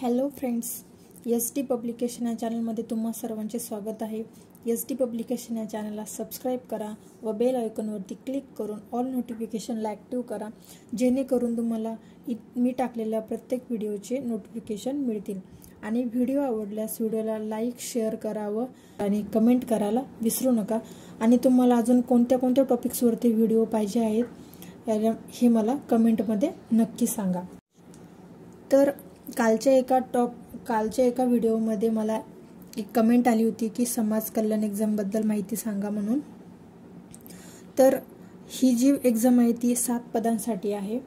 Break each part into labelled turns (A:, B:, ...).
A: Hello friends, SD publication या चॅनलमध्ये तुम्हा सर्वांचे स्वागत आहे। SD पब्लिकेशन या चॅनलला सबस्क्राइब करा व बेल आयकॉनवरती क्लिक करून ऑल नोटिफिकेशनला ॲक्टिव्ह करा, जेणेकरून तुम्हाला मी टाकलेल्या प्रत्येक व्हिडिओचे नोटिफिकेशन मिळतील। आणि व्हिडिओ आवडल्यास व्हिडिओला लाईक शेअर करावं आणि कमेंट करायला विसरू नका। आणि तुम्हाला अजून कोणत्या टॉपिक्सवरती व्हिडिओ पाहिजे आहेत हे मला कमेंटमध्ये नक्की सांगा। तर कालच्या एका व्हिडिओमध्ये मला एक कमेंट आली होती की समाज कल्याण एक्झाम बद्दल माहिती सांगा म्हणून। तर ही जी एक्झाम आहे ती 7 पदांसाठी आहे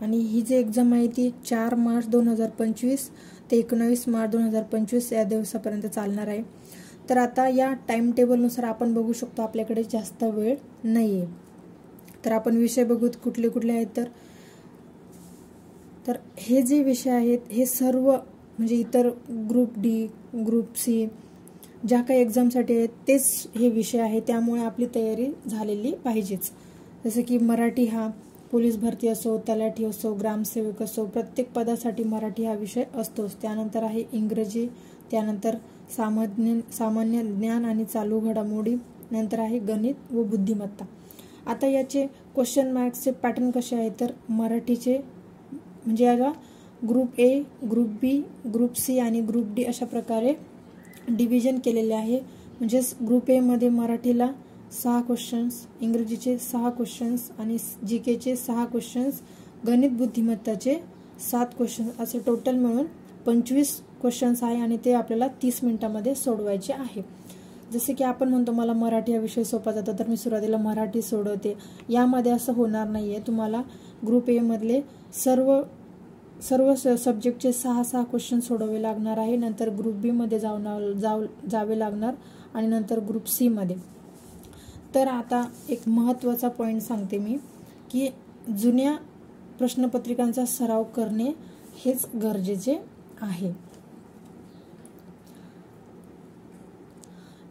A: आणि ही जी एक्झाम आहे ती 4 मार्च 2025 ते 19 मार्च 2025 या दिवसापर्यंत चालणार आहे। तर आता या टाइम टेबलनुसार आपण बघू शकतो आपल्याकडे जास्त वेळ नाहीये। तर आपण विषय बघू कुठले आहेत। तर हे जे विषय आहेत हे सर्व म्हणजे इतर ग्रुप डी, ग्रुप सी ज्या काही एक्झामसाठी आहेत तेच हे विषय आहे, त्यामुळे आपली तयारी झालेली पाहिजेच। जसे की मराठी हा पोलीस भरती असो, तलाठी असो, ग्रामसेवक असो, प्रत्येक पदासाठी मराठी हा विषय असतोच। त्यानंतर आहे इंग्रजी, त्यानंतर सामान्य ज्ञान आणि चालू घडामोडी, नंतर आहे गणित व बुद्धिमत्ता। आता याचे क्वेश्चन मार्क्सचे पॅटर्न कसे आहे तर मराठीचे म्हणजे याला group A, group B, group C आणि ग्रुप डी अशा प्रकारे डिव्हिजन केलेले आहे। म्हणजे ग्रुप ए मध्ये मराठीला 6 क्वेश्चन्स, इंग्रजीचे 6 क्वेश्चन्स आणि जीकेचे 6 क्वेश्चन्स, गणित बुद्धिमत्ताचे 7 क्वेश्चन्स, असे टोटल मिळून 25 क्वेश्चन्स आहे आणि ते आपल्याला 30 मिनिटांमध्ये सोडवायचे आहे। जसे की आपण म्हणतो मला मराठी हा विषय सोपा जातो तर मी सुरुवातीला मराठी सोडवते, यामध्ये असं होणार नाहीये। तुम्हाला ग्रुप ए मधले सर्व सब्जेक्टचे 6 क्वेश्चन सोडवावे लागणार आहे। नंतर ग्रुप बी मध्ये जावे लागणार आणि नंतर ग्रुप सी मध्ये। तर आता एक महत्त्वाचा पॉइंट सांगते मी की जुन्या प्रश्नपत्रिकांचा सराव करणे हेच गरजेचे आहे।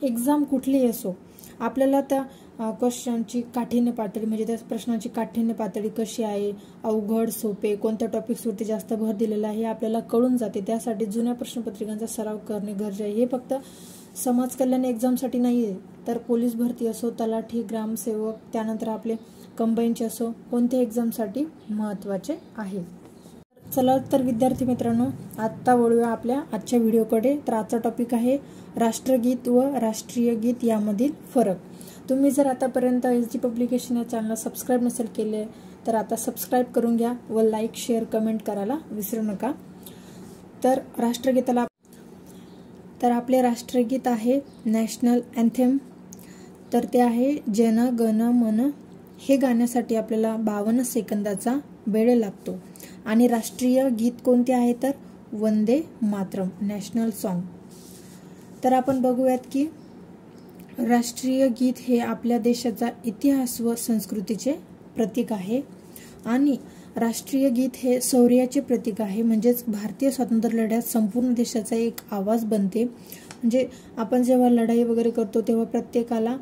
A: एक्झाम कुठलीही असो, आपल्याला त्या क्वेश्चनची काठिण्य पातळी म्हणजे त्या प्रश्नाची काठिण्य पातळी कशी आहे, अवघड सोपे, कोणत्या टॉपिक्सवरती जास्त भर दिलेला आहे हे आपल्याला कळून जाते। त्यासाठी जुन्या प्रश्नपत्रिकांचा सराव करणे गरजेचे आहे। हे फक्त समाज कल्याण एक्झामसाठी नाहीये, तर पोलीस भरती असो, तलाठी, ग्रामसेवक, त्यानंतर आपले कंबाईनचे असो, कोणत्या एक्झामसाठी महत्त्वाचे आहे। चला तर विद्यार्थी मित्रांनो, आता वळूया आपल्या आजच्या व्हिडिओकडे। तर आजचा टॉपिक आहे राष्ट्रगीत व राष्ट्रीय गीत यामधील फरक। तुम्ही जर आतापर्यंत SD पब्लिकेशन या चॅनलला सबस्क्राइब नसेल केले तर आता सबस्क्राइब करून घ्या व लाईक शेअर कमेंट करायला विसरू नका। तर राष्ट्रगीताला आपले राष्ट्रगीत आहे नॅशनल अँथेम, तर ते आहे जन गण मन। हे गाण्यासाठी आपल्याला 52 सेकंदाचा वेळ लागतो। आणि राष्ट्रीय गीत कोणते आहे तर वंदे मातरम, नॅशनल सॉन्ग। तर आपण बघूयात की राष्ट्रीय गीत हे आपल्या देशाचा इतिहास व संस्कृतीचे प्रतीक आहे आणि राष्ट्रीय गीत हे शौर्याचे प्रतीक आहे। म्हणजेच भारतीय स्वातंत्र्य लढ्यात संपूर्ण देशाचा एक आवाज बनते। म्हणजे आपण जेव्हा लढाई वगैरे करतो तेव्हा प्रत्येकाला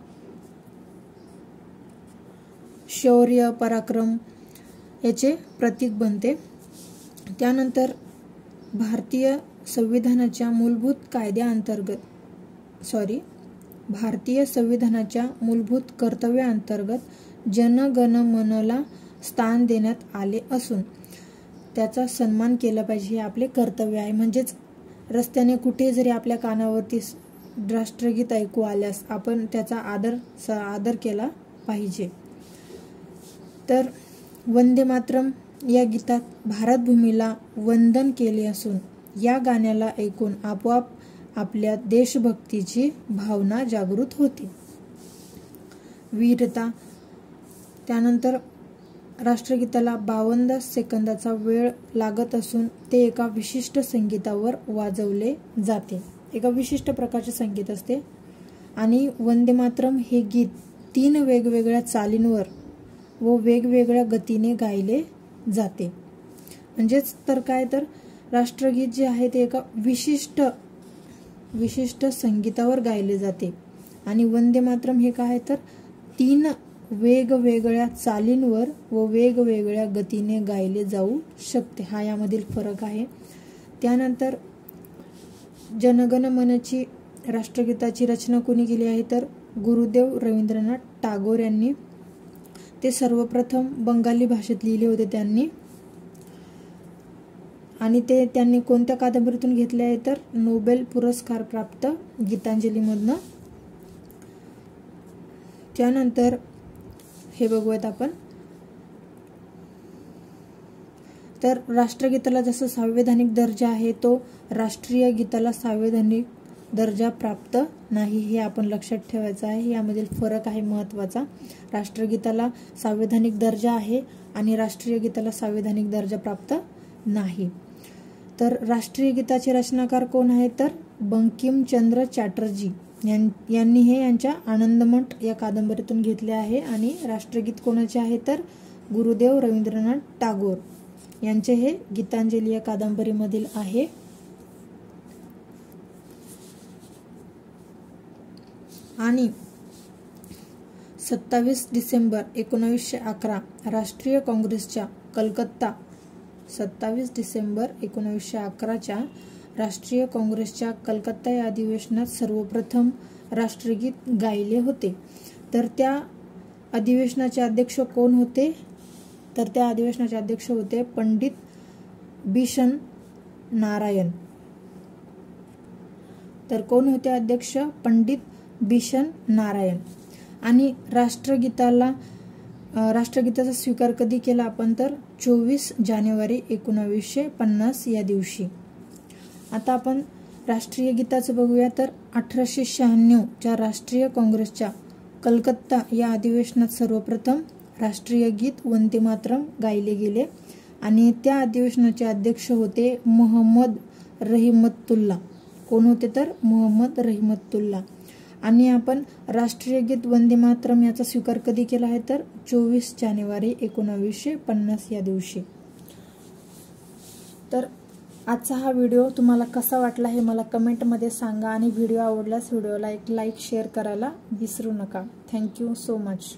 A: शौर्य, पराक्रम याचे प्रतीक बनते। त्यानंतर भारतीय संविधानाच्या मूलभूत कर्तव्याअंतर्गत जन गण मनला स्थान देण्यात आले असून त्याचा सन्मान केला पाहिजे, हे आपले कर्तव्य आहे। म्हणजेच रस्त्याने कुठे जरी आपल्या कानावरती राष्ट्रगीत ऐकू आल्यास आपण त्याचा आदर केला पाहिजे। तर वंदे मातरम या गीतात भारतभूमीला वंदन केले असून या गाण्याला ऐकून आपोआप आपल्या देशभक्तीची भावना जागृत होते। वीरता, त्यानंतर राष्ट्रगीताला 52 सेकंदाचा वेळ लागत असून ते एका विशिष्ट संगीतावर वाजवले जाते, एका विशिष्ट प्रकारचे संगीत असते। आणि वंदे मातरम हे गीत 3 वेगवेगळ्या चालींवर व वेगवेगळ्या गतीने गायले जाते। म्हणजेच तर काय तर राष्ट्रगीत जे आहे ते एका विशिष्ट संगीतावर गायले जाते आणि वंदे मातरम हे काय तर 3 वेगवेगळ्या चालींवर व वेगवेगळ्या गतीने गायले जाऊ शकते। हा यामधील फरक आहे। त्यानंतर जनगण मनची राष्ट्रगीताची रचना कोणी केली आहे तर गुरुदेव रवींद्रनाथ टागोर यांनी. ते सर्वप्रथम बंगाली भाषेत लिहिले होते त्यांनी. आणि ते त्यांनी कोणत्या कादंबरीतून घेतले आहे तर नोबेल पुरस्कार प्राप्त गीतांजलीमधनं. त्यानंतर हे बघूयात आपण. तर राष्ट्रगीताला जसं संवैधानिक दर्जा आहे तो राष्ट्रीय गीताला संवैधानिक दर्जा प्राप्त नाही, हे आपण लक्षात ठेवायचं आहे. यामधील फरक आहे महत्त्वाचा. राष्ट्रगीताला संवैधानिक दर्जा आहे आणि राष्ट्रीय गीताला संवैधानिक दर्जा प्राप्त नाही. तर राष्ट्रीय गीताचे रचनाकार कोण आहे तर बंकिमचंद्र चॅटर्जी यांनी हे यांच्या आनंदमठ या कादंबरीतून घेतले आहे. आणि राष्ट्रगीत कोणाचे आहे तर गुरुदेव रवींद्रनाथ टागोर यांचे हे गीतांजली या कादंबरीमधील आहे. आणि 27 डिसेंबर 1911 राष्ट्रीय काँग्रेसच्या कलकत्ता 27 डिसेंबर 1911च्या राष्ट्रीय काँग्रेसच्या कलकत्ता या अधिवेशनात सर्वप्रथम राष्ट्रगीत गायले होते. तर त्या अधिवेशनाचे अध्यक्ष कोण होते तर त्या अधिवेशनाचे अध्यक्ष होते पंडित बिशन नारायण. तर कोण होते अध्यक्ष पंडित बिशन नारायण. आणि राष्ट्रगीताचा स्वीकार कधी केला आपण तर 24 जानेवारी 1950 या दिवशी. आता आपण राष्ट्रीय गीताचं बघूया. तर 1896च्या राष्ट्रीय काँग्रेसच्या कलकत्ता या अधिवेशनात सर्वप्रथम राष्ट्रीय गीत वंदे मातरम गायले गेले. आणि त्या अधिवेशनाचे अध्यक्ष होते मोहम्मद रहिमतुल्ला. कोण होते तर मोहम्मद रहिमतुल्ला. आणि आपण राष्ट्रीय गीत वंदे मातरम याचा स्वीकार कधी केला आहे तर 24 जानेवारी 1950 या दिवशी. तर आजचा हा व्हिडिओ तुम्हाला कसा वाटला हे मला कमेंटमध्ये सांगा. आणि व्हिडिओ आवडल्यास व्हिडिओला एक लाईक शेअर करायला विसरू नका. Thank you so much.